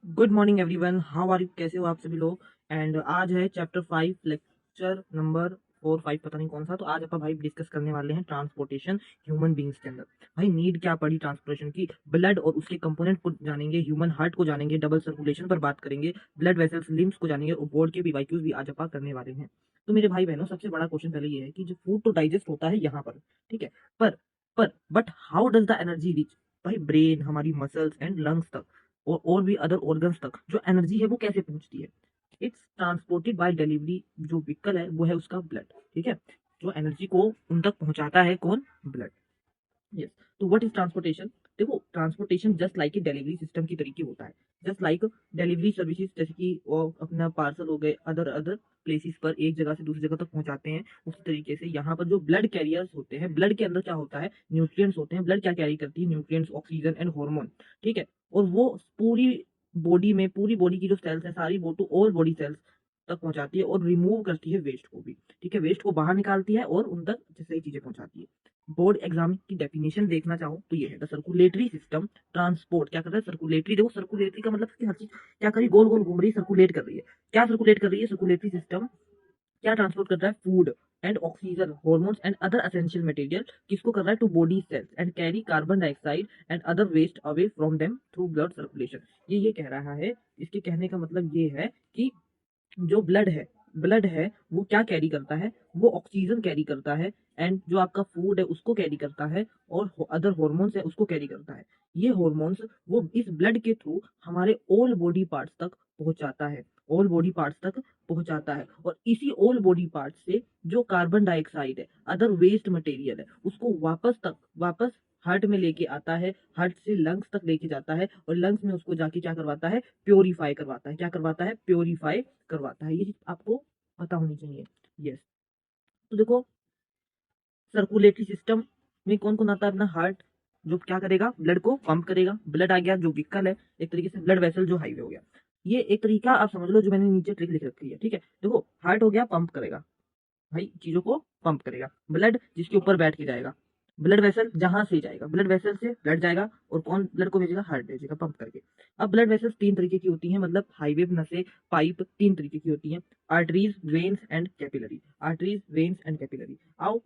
Good morning everyone, how are you? कैसे हो आप सभी लोग? एंड आज है चैप्टर 5, लेक्चर नंबर 4-5, पता नहीं कौन सा। तो आज अपन भाई डिस्कस करने वाले हैं ट्रांसपोर्टेशन ह्यूमन बींग्स के अंदर। भाई नीड क्या पड़ी ट्रांसपोर्टेशन की? ब्लड और उसके कंपोनेंट को जानेंगे, ह्यूमन हार्ट को जानेंगे, डबल सर्कुलेशन पर बात करेंगे, ब्लड वेसल्स लिम्स को जानेंगे और बोर्ड के पीवाईक्यूज भी आज अपन करने वाले हैं। तो मेरे भाई बहनों, सबसे बड़ा क्वेश्चन पहले ये है कि जो फूड तो डाइजेस्ट होता है यहाँ पर, ठीक है, पर but how does the energy reach भाई ब्रेन, हमारी मसल्स एंड लंग्स तक और भी अदर ऑर्गन्स तक? जो एनर्जी है वो कैसे पहुंचती है? It's transported by delivery. जो व्हीकल है वो है उसका ब्लड, ठीक है। जो एनर्जी को उन तक पहुंचाता है कौन? ब्लड। यस। तो व्हाट इज ट्रांसपोर्टेशन? देखो, transportation just like a delivery system की तरीके होता है। जस्ट लाइक डिलीवरी सर्विसेज, जैसे कि वो अपना पार्सल हो गए अदर अदर प्लेसेस पर एक जगह से दूसरी जगह तक पहुंचाते हैं, उसी तरीके से यहाँ पर जो ब्लड कैरियर्स होते हैं, ब्लड के अंदर क्या होता है? न्यूट्रिएंट्स होते हैं। ब्लड क्या कैरी करती है? न्यूट्रिएंट्स, ऑक्सीजन एंड हार्मोन, ठीक है। और वो पूरी बॉडी में, पूरी बॉडी की जो सेल्स है सारी, वो टू ऑल बॉडी सेल्स तक पहुंचाती है और रिमूव करती है वेस्ट को भी, ठीक है। वेस्ट को बाहर निकालती है और उन तक सही चीजें पहुंचाती है। बोर्ड एग्जाम की डेफिनेशन देखना चाहो तो ये है द सर्कुलेटरी सिस्टम ट्रांसपोर्ट। क्या कर रहा है? सर्कुलेटरी। देखो, सर्कुलेटरी का मतलब कि हर चीज क्या कर रही है? गोल गोल घूम रही है, सर्कुलेट कर रही है। क्या सर्कुलेट कर रही है? सर्कुलेटरी सिस्टम क्या ट्रांसपोर्ट कर रहा है? Food and oxygen, hormones and other essential material. किसको कर रहा है? To body cells and carry carbon dioxide and other waste away from them through blood circulation. ये कह रहा है, इसके कहने का मतलब ये है कि जो ब्लड है वो क्या कैरी करता है? वो ऑक्सीजन कैरी करता है, एंड जो आपका फूड है उसको कैरी करता है, और अदर हॉर्मोन्स है उसको कैरी करता है। ये हॉर्मोन्स वो इस ब्लड के थ्रू हमारे ऑल बॉडी पार्ट्स तक पहुंचाता है, ऑल बॉडी पार्ट्स तक पहुंचाता है। और इसी ऑल बॉडी पार्ट्स से जो कार्बन डाइऑक्साइड है, अदर वेस्ट मटेरियल है, उसको वापस हार्ट में लेके आता है, हार्ट से लंग्स तक लेके जाता है, और लंग्स में उसको जाके क्या करवाता है? प्योरीफाई करवाता है। क्या करवाता है? प्योरीफाई करवाता है। ये चीज आपको पता होनी चाहिए। यस। तो देखो, सर्कुलेटरी सिस्टम में कौन कौन आता है? अपना हार्ट, जो क्या करेगा? ब्लड को पंप करेगा। ब्लड आ गया जो व्हीकल है, एक तरीके से ब्लड वेसल जो हाईवे हो गया। ये एक तरीका आप समझ लो, जो मैंने नीचे ट्रिक लिख रखी है, ठीक है। देखो, हार्ट हो गया, पंप करेगा भाई, चीजों को पंप करेगा। ब्लड जिसके ऊपर बैठ के जाएगा, ब्लड वेसल जहां से जाएगा, ब्लड वेसल से ब्लड जाएगा, और कौन ब्लड को भेजेगा? हार्ट भेजेगा पंप करके। अब ब्लड वेसल्स तीन तरीके की होती हैं, मतलब हाईवे नसें, पाइप, तीन तरीके की होती हैं। Arteries, veins and capillary. Arteries, veins and capillary. आओ,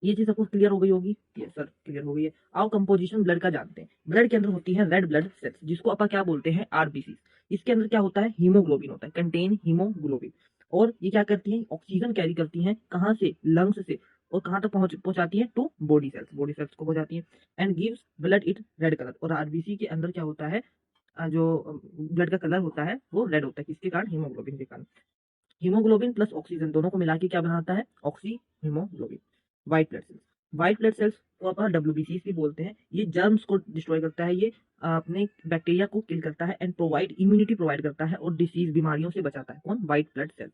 ये चीज आपको क्लियर हो गई होगी। ये सर क्लियर हो गई है। आओ कंपोजिशन ब्लड का जानते हैं। ब्लड के अंदर होती है रेड ब्लड सेल्स, जिसको अपन क्या बोलते हैं? आरबीसी। इसके अंदर क्या होता है? हीमोग्लोबिन होता है, कंटेन हीमोग्लोबिन। और ये क्या करती हैं? ऑक्सीजन कैरी करती हैं, कहाँ से? लंग्स से। और कहाँ तक पहुंचाती है? टू बॉडी सेल्स को पहुंचाती है। And gives blood it red colour. और आरबीसी के अंदर क्या होता है? जो ब्लड का कलर होता है वो रेड होता है। किसके कारण? हीमोग्लोबिन के कारण। हीमोग्लोबिन प्लस ऑक्सीजन दोनों को मिला के क्या बनाता है? Oxy haemoglobin. White blood cells. White blood cells को अपन डब्ल्यूबीसी भी बोलते हैं। ये जर्म्स को डिस्ट्रॉय करता है, ये अपने बैक्टीरिया को किल करता है, एंड प्रोवाइड इम्यूनिटी प्रोवाइड करता है, और डिसीज बीमारियों से बचाता है। कौन? White blood cell.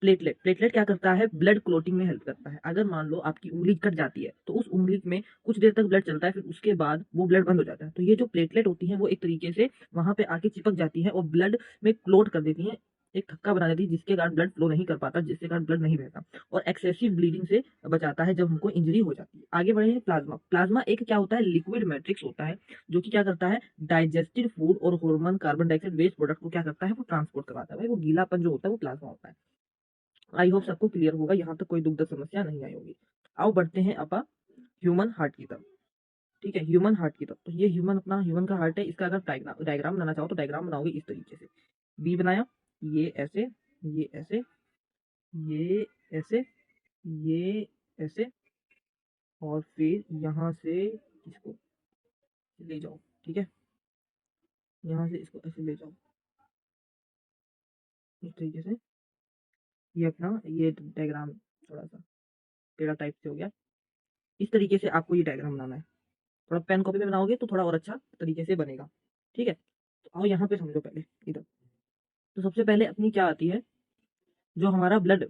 Platelet. Platelet क्या करता है? ब्लड क्लोटिंग में हेल्प करता है। अगर मान लो आपकी उंगली कट जाती है, तो उस उंगली में कुछ देर तक ब्लड चलता है, फिर उसके बाद वो ब्लड बंद हो जाता है। तो ये जो प्लेटलेट होती है वो एक तरीके से वहां पे आके चिपक जाती है और ब्लड में क्लोट कर देती है, एक थक्का बना देती है, जिसके कारण ब्लड फ्लो नहीं कर पाता, जिसके कारण ब्लड नहीं बहता, और एक्सेसिव ब्लीडिंग से बचाता है जब हमको इंजरी हो जाती है। आगे बढ़े हैं प्लाज्मा। प्लाज्मा एक क्या होता है? लिक्विड मैट्रिक्स होता है, जो कि क्या करता है? डाइजेस्टेड फूड और hormone, carbon dioxide, waste product को क्या करता है? वो ट्रांसपोर्ट करवाता है। भाई वो गीलापन जो होता है वो प्लाज्मा होता है। आई होप सबको क्लियर होगा, यहाँ तक कोई दुग्ध समस्या नहीं आई होगी। आओ बढ़ते हैं अपा ह्यूमन हार्ट की तरफ, ठीक है। ह्यूमन हार्ट की तरफ, तो ये ह्यूमन का हार्ट है। इसका अगर डायग्राम बनाना चाहो तो डायग्राम बनाओगे इस तरीके से। बी बनाया, ये ऐसे, ये ऐसे, ये ऐसे, ये ऐसे, और फिर यहाँ से इसको ले जाओ, ठीक है। यहाँ से इसको ऐसे ले जाओ इस तरीके से। ये अपना ये डायग्राम थोड़ा सा टेढ़ा टाइप से हो गया। इस तरीके से आपको ये डायग्राम बनाना है। थोड़ा पेन कॉपी में बनाओगे तो थोड़ा और अच्छा तरीके से बनेगा, ठीक है। तो आओ यहाँ पे समझो पहले इधर। तो सबसे पहले अपनी क्या आती है? जो हमारा ब्लड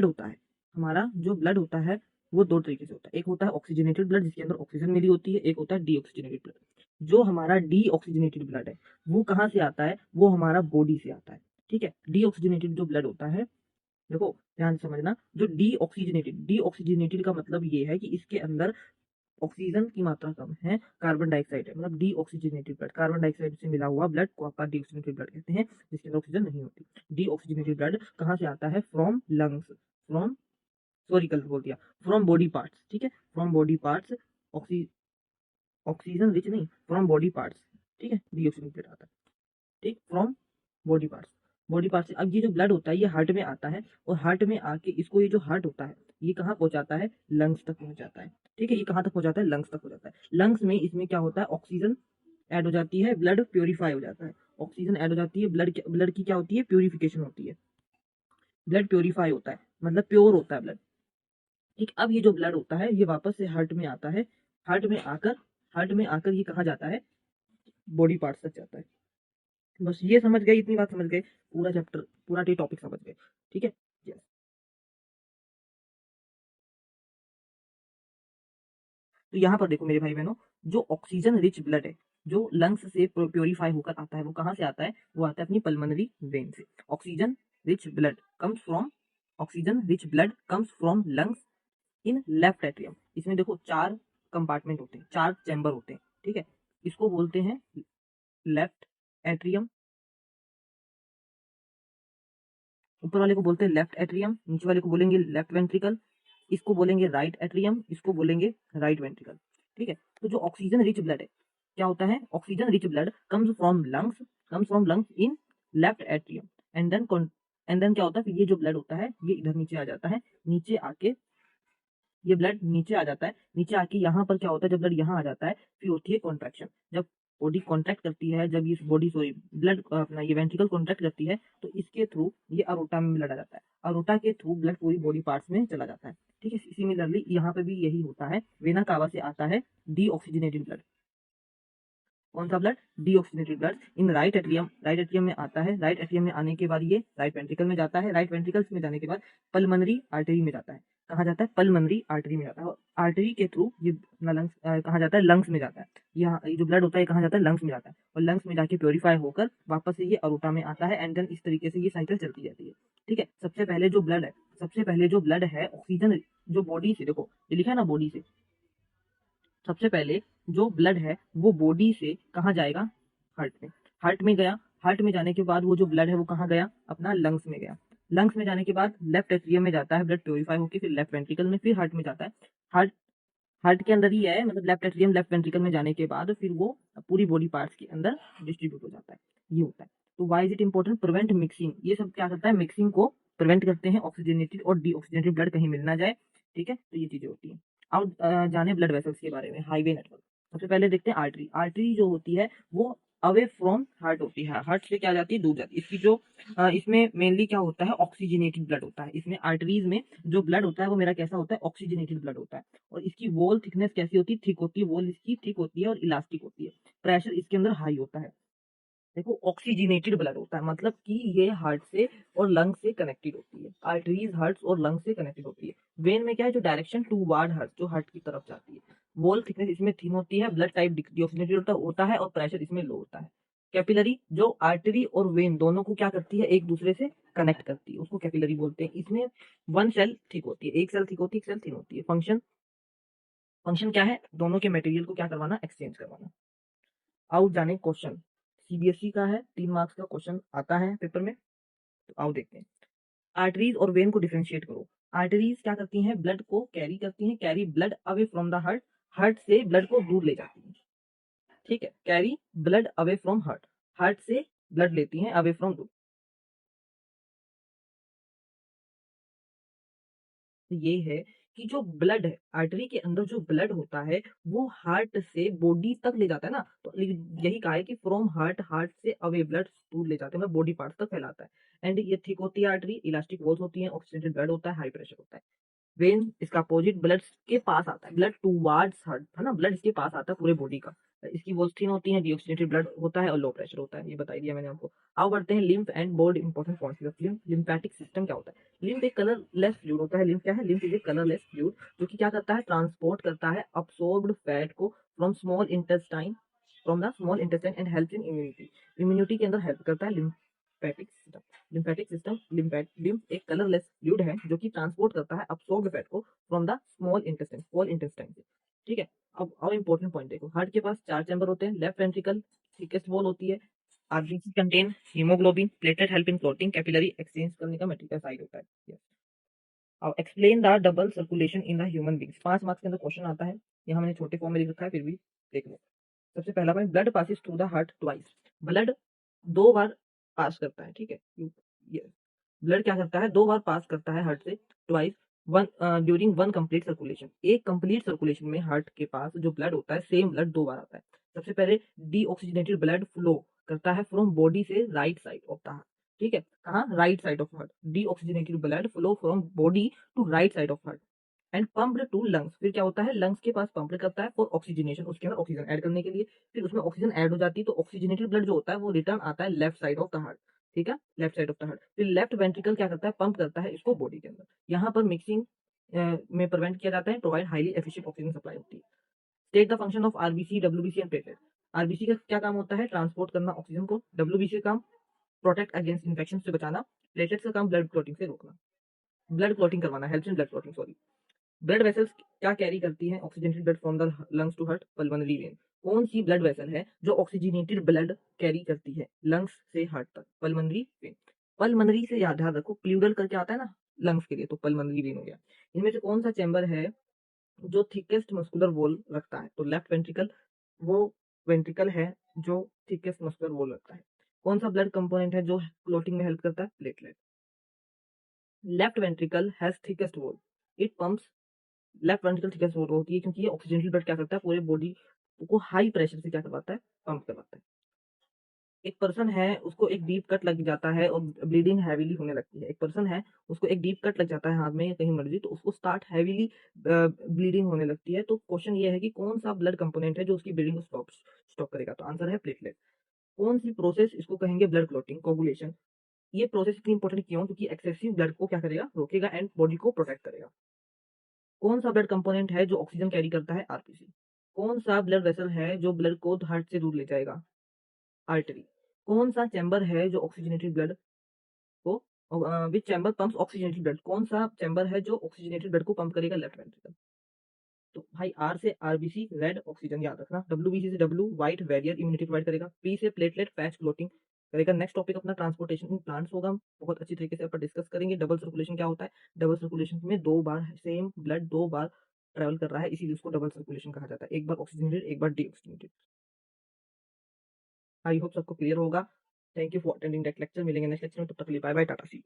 होता है, हमारा जो ब्लड होता है वो दो तरीके से होता है। एक होता है ऑक्सीजनेटेड ब्लड, जिसके अंदर ऑक्सीजन मिली होती है। एक होता है डीऑक्सीजनेटेड ब्लड। जो हमारा डीऑक्सीजनेटेड ब्लड है वो कहाँ से आता है? वो हमारा बॉडी से आता है, ठीक है। डीऑक्सीजनेटेड जो ब्लड होता है, देखो ध्यान से समझना, जो डीऑक्सीजनेटेड का मतलब ये है कि इसके अंदर ऑक्सीजन की मात्रा कम है, कार्बन डाइऑक्साइड है, मतलब डीऑक्सीजनेटेड ब्लड, कार्बन डाइऑक्साइड से मिला हुआ ब्लड को आप डीऑक्सीजनेटेड ब्लड कहते हैं, जिसके अंदर ऑक्सीजन नहीं होती। डीऑक्सीजनेटेड ब्लड कहाँ से आता है? फ्रॉम लंग्स, फ्रॉम, सॉरी कल बोल दिया, फ्रॉम बॉडी पार्ट्स, ठीक है, from body parts, oxygen rich नहीं, फ्रॉम बॉडी पार्ट्स, ठीक है, डीऑक्सीजनेटेड आता है, ठीक, from body parts, body part से। अब ये जो ब्लड होता है ये हार्ट में आता है, और हार्ट में आके इसको ये जो हार्ट होता है ये कहाँ पहुंचाता है? लंग्स तक पहुंच जाता है, ठीक है, ये कहाँ तक पहुंचाता है? लंग्स तक हो जाता है। लंग्स में इसमें क्या होता है? ऑक्सीजन ऐड हो जाती है, ब्लड प्योरीफाई हो जाता है, ऑक्सीजन ऐड हो जाती है, ब्लड की क्या होती है? प्योरीफिकेशन होती है, ब्लड प्योरीफाई होता है, मतलब प्योर होता है ब्लड, ठीक। अब ये जो ब्लड होता है ये वापस से हार्ट में आता है, हार्ट में आकर, हार्ट में आकर ये कहाँ जाता है? बॉडी पार्ट्स तक जाता है। बस ये समझ गए, इतनी बात समझ गए, पूरा चैप्टर, पूरा ये टॉपिक समझ गए, ठीक है। Yes. तो यहाँ पर देखो मेरे भाई बहनों, जो ऑक्सीजन रिच ब्लड है जो लंग्स से प्योरीफाई होकर आता है वो कहाँ से आता है? वो आता है अपनी पल्मोनरी वेन से। Oxygen rich blood comes from, oxygen rich blood comes from lungs in left atrium. इसमें देखो 4 कंपार्टमेंट होते हैं, 4 चैम्बर होते हैं, ठीक है, इसको बोलते हैं लेफ्ट एट्रियम, ऊपर वाले को बोलते हैं लेफ्ट एट्रियम, नीचे वाले को बोलेंगे लेफ्ट वेंट्रिकल, इसको बोलेंगे राइट एट्रियम, इसको बोलेंगे राइट वेंट्रिकल, ठीक है। तो जो ऑक्सीजन रिच ब्लड है, क्या होता है? Oxygen rich blood comes from lungs, comes from lungs in left atrium, and then क्या होता है? फिर ये जो ब्लड होता है ये इधर नीचे आ जाता है, नीचे आके ये ब्लड नीचे आ जाता है, नीचे आके यहाँ पर क्या होता है? जब ब्लड यहाँ आ जाता है फिर होती है कॉन्ट्रैक्शन, जब बॉडी कॉन्ट्रैक्ट करती है, जब ये बॉडी, सॉरी, ब्लड अपना ये वेंट्रिकल कॉन्ट्रैक्ट करती है तो इसके थ्रू ये अरोटा में ब्लड आ जाता है, अरोटा के थ्रू ब्लड पूरी बॉडी पार्ट्स में चला जाता है, ठीक है। सिमिलरली यहाँ पे भी यही होता है, वेना कावा से आता है डीऑक्सीजनेटेड ब्लड, कौन सा blood? Deoxygenated blood in right atrium, right atrium में आता है, राइट एट्रियम में आने के बाद ये राइट वेंट्रिकल में जाता है, राइट वेंट्रिकल्स में जाने के बाद पल्मोनरी आर्टरी में जाता है, कहाँ जाता है? पल्मोनरी आर्टरी में जाता है, और आर्टरी के थ्रू ये अपना लंग्स कहाँ जाता है? लंग्स में जाता है, यहाँ ये जो ब्लड होता है कहाँ जाता है? लंग्स में जाता है, और लंग्स में जाके प्योरीफाई होकर वापस से ये अरोटा में आता है, एंड देन इस तरीके से ये साइकिल चलती रहती है, ठीक है। सबसे पहले जो ब्लड है, सबसे पहले जो ब्लड है ऑक्सीजन जो बॉडी से, देखो ये लिखा है ना बॉडी से, सबसे पहले जो ब्लड है वो बॉडी से कहाँ जाएगा? हार्ट में, हार्ट में गया, हार्ट में जाने के बाद वो जो ब्लड है वो कहाँ गया? अपना लंग्स में गया, लंग्स में जाने के बाद लेफ्ट एट्रियम में जाता है ब्लड प्योरीफाई होकर, फिर लेफ्ट वेंट्रिकल में, फिर हार्ट में जाता है, हार्ट, हार्ट के अंदर ही है, मतलब लेफ्ट एट्रियम लेफ्ट वेंट्रिकल में जाने के बाद फिर वो पूरी बॉडी पार्ट्स के अंदर डिस्ट्रीब्यूट हो जाता है, ये होता है। तो why is it important? Prevent mixing, ये सब क्या करता है? मिक्सिंग को प्रिवेंट करते हैं, ऑक्सीजनेटेड और डीऑक्सीजनेटेड ब्लड कहीं मिल ना जाए, ठीक है, तो ये चीजें होती है। अब जाने ब्लड वेसल्स के बारे में, हाईवे नेटवर्क। सबसे पहले देखते हैं आर्टरी, आर्टरी जो होती है वो अवे फ्रॉम हार्ट होती है, हार्ट से क्या जाती है? दूर जाती है, इसकी जो इसमें मेनली क्या होता है? ऑक्सीजनेटेड ब्लड होता है, इसमें आर्टरीज में जो ब्लड होता है वो मेरा कैसा होता है? ऑक्सीजनेटेड ब्लड होता है, और इसकी वॉल थिकनेस कैसी होती है? थिक होती है, वॉल इसकी थिक होती है और इलास्टिक होती है, प्रेशर इसके अंदर हाई होता है, देखो ऑक्सीजनेटेड ब्लड होता है, मतलब कि ये हार्ट से और लंग से कनेक्टेड होती है, आर्टरीज हार्ट और लंग से कनेक्टेड होती है। वेन में क्या है? जो डायरेक्शन टू वार्ड हार्ट, जो हार्ट की तरफ जाती है, वॉल थिकनेस इसमें थिन होती है, ब्लड टाइप डीऑक्सीजनेटेड होता है और प्रेशर इसमें लो होता है। कैपिलरी, जो आर्टरी और वेन दोनों को क्या करती है? एक दूसरे से कनेक्ट करती है, उसको कैपिलरी बोलते हैं। इसमें वन सेल थिक होती है, एक सेल थिक होती है, एक सेल थिन होती है। फंक्शन, फंक्शन क्या है? दोनों के मटेरियल को क्या करवाना? एक्सचेंज करवाना। आउट जाने क्वेश्चन, सीबीएसई का है, 3 मार्क्स का क्वेश्चन आता है पेपर में, तो आओ देखते हैं। आर्टरीज और वेन को डिफरेंशिएट करो। आर्टरीज क्या करती हैं? ब्लड को कैरी करती हैं, carry blood away from the heart, heart से ब्लड को दूर ले जाती हैं, ठीक है, carry blood away from heart, heart से ब्लड लेती हैं अवे फ्रॉम, तो ये है कि जो ब्लड है, आर्टरी के अंदर जो ब्लड होता है वो हार्ट से बॉडी तक ले जाता है ना, तो यही कहा है कि फ्रॉम हार्ट, हार्ट से अवे ब्लड दूर ले जाते हैं, मतलब बॉडी पार्ट तक फैलाता है। एंड ये थिक होती है आर्टरी, इलास्टिक वॉल्स होती है, ऑक्सीजनेटेड ब्लड होता है, हाई प्रेशर होता है। वेन इसका अपोजिट, ब्लड के पास आता है, ब्लड टूवार्ड्स हार्ट है ना, ब्लड इसके पास आता है पूरे बॉडी का, इसकी वॉल्स थिन होती है, डीऑक्सीजनेटेड ब्लड होता है और लो प्रेशर होता है, ये बता दिया मैंने आपको। अब बढ़ते हैं lymph and board important points of lymph. Lymphatic system क्या होता है? लिम्फ एक कलरलेस फ्लूइड होता है, लिम्फ क्या है? Lymph is a colourless fluid, जो कि क्या करता है? ट्रांसपोर्ट करता है अब्सॉर्ब्ड फैट को from small intestine, from the small intestine and help in immunity, immunity के अंदर हेल्प करता है lymphatic system. Lymphatic system, lymph एक कलरलेस फ्लूइड है जो कि ट्रांसपोर्ट करता है अब्सॉर्ब्ड फैट को from the small intestine, small intestine से, ठीक है। अब इंपॉर्टेंट पॉइंट देखो, हार्ट के पास 4 चैम्बर होते हैं। लेफ्ट वेंट्रिकल थिकेस्ट वॉल होती है। RBC contain haemoglobin, platelet help in clotting, capillary exchange करने का मेट्रिकल साइड होता है। Yes. अब explain the double circulation in the human beings. 5 marks के अंदर क्वेश्चन आता है। यहाँ मैंने छोटे फॉर्म में लिख रखा है, फिर भी देख लो। सबसे पहला point, blood passes through the heart twice. Blood 2 बार पास करता है, ठीक है। ब्लड क्या करता है, 2 बार पास करता है हार्ट से, twice, one during one complete circulation. एक कंप्लीट सर्कुलेशन में हार्ट के पास जो ब्लड होता है, सेम ब्लड 2 बार आता है। सबसे पहले डीऑक्सीजनेटेड ब्लड फ्लो करता है फ्रॉम बॉडी से right side of the heart, ठीक है। कहाँ, right side of heart. Deoxygenated blood flow from body to right side of heart and pumped to lungs. फिर क्या होता है, लंग्स के पास पंप करता है फॉर ऑक्सीजनेशन, उसके अंदर ऑक्सीजन ऐड करने के लिए। फिर उसमें ऑक्सीजन ऐड हो जाती है, तो ऑक्सीजनेटेड ब्लड जो होता है वो रिटर्न आता है left side of the heart, ठीक है, left side of the heart. फिर लेफ्ट वेंट्रिकल क्या करता है, पंप करता है इसको बॉडी के अंदर। यहाँ पर मिक्सिंग में प्रिवेंट किया जाता है, provide highly efficient oxygen supply होती है। State the function of RBC, WBC and platelet. RBC का क्या काम होता है, ट्रांसपोर्ट करना ऑक्सीजन को। डब्ल्यूबीसी का काम प्रोटेक्ट अगेंस्ट इन्फेक्शन से बचाना। प्लेटलेट्स का काम ब्लड क्लॉटिंग से रोकना, ब्लड क्लॉटिंग करवाना, helps in blood clotting, sorry. Blood vessels क्या कैरी करती हैं oxygenated blood from the lungs to heart, pulmonary vein. कौन सी ब्लड वेसल है जो ऑक्सीजनेटेड ब्लड कैरी करती है लंग्स से हार्ट तक, पल्मोनरी वेन। पल्मोनरी से याद ध्यान रखो, प्लूरल करके आता है ना लंग्स के लिए, तो पल्मोनरी वेन हो गया। इनमें से कौन सा चैम्बर है जो थिकेस्ट मस्कुलर वॉल रखता है, तो लेफ्ट वेंट्रिकल वो वेंट्रिकल है जो थिकेस्ट मस्कुलर वॉल रखता है। कौन सा ब्लड कंपोनेंट है जो क्लॉटिंग में हेल्प करता है, platelet. Left ventricle has thickest wall, it pumps. Left ventricle thickness वो होती है क्योंकि ये ऑक्सीजनेटेड ब्लड क्या करता है, पूरे बॉडी को हाई प्रेशर से क्या करवाता है, पंप करवाता है। एक पर्सन है, उसको एक डीप कट लग जाता है और ब्लीडिंग हैवीली होने लगती है। एक पर्सन है, उसको एक डीप कट लग जाता है हाथ में या कहीं मर्जी, तो उसको स्टार्ट हैवीली ब्लीडिंग होने लगती है। तो क्वेश्चन ये है कि कौन सा ब्लड कंपोनेंट है जो उसकी ब्लीडिंग को स्टॉप स्टॉप करेगा, तो आंसर है प्लेटलेट। कौन सी प्रोसेस इसको कहेंगे, ब्लड क्लॉटिंग, कोगुलेशन। ये प्रोसेस इतनी इंपॉर्टेंट क्यों, क्योंकि एक्सेसिव ब्लड को क्या करेगा, रोकेगा एंड बॉडी को प्रोटेक्ट करेगा। कौन सा ब्लड कंपोनेंट है जो ऑक्सीजन कैरी करता है, आरबीसी। कौन सा ब्लड वेसल है जो ब्लड को हार्ट से दूर ले जाएगा, आर्टरी। कौन सा चैम्बर है जो ऑक्सीजनेटेड ब्लड को, विच चैम्बर पंप्स ऑक्सीजनेटेड ब्लड, कौन सा चैम्बर है जो ऑक्सीजनेटेड ब्लड को पंप करेगा, लेफ्ट वेंट्रिकल। तो भाई आर से आरबीसी रेड ऑक्सीजन याद रखना, डब्ल्यूबीसी से W white warrior immunity provide करेगा, पी से प्लेटलेट फैच क्लोटिंग करेगा। नेक्स्ट टॉपिक अपना ट्रांसपोर्टेशन इन प्लांट्स होगा, बहुत अच्छी तरीके से अपन डिस्कस करेंगे। डबल सर्कुलेशन क्या होता है, डबल सर्कुलेशन में 2 बार सेम ब्लड 2 बार ट्रेवल कर रहा है, इसीलिए उसको डबल सर्कुलेशन कहा जाता है, एक बार ऑक्सीजनेटेड एक बार डीऑक्सीजनेटेड। आई होप सबको क्लियर होगा। Thank you for attending that lecture. मिलेंगे नेक्स्ट लेक्चर में, तब तक के लिए बाय बाय, टाटा सी।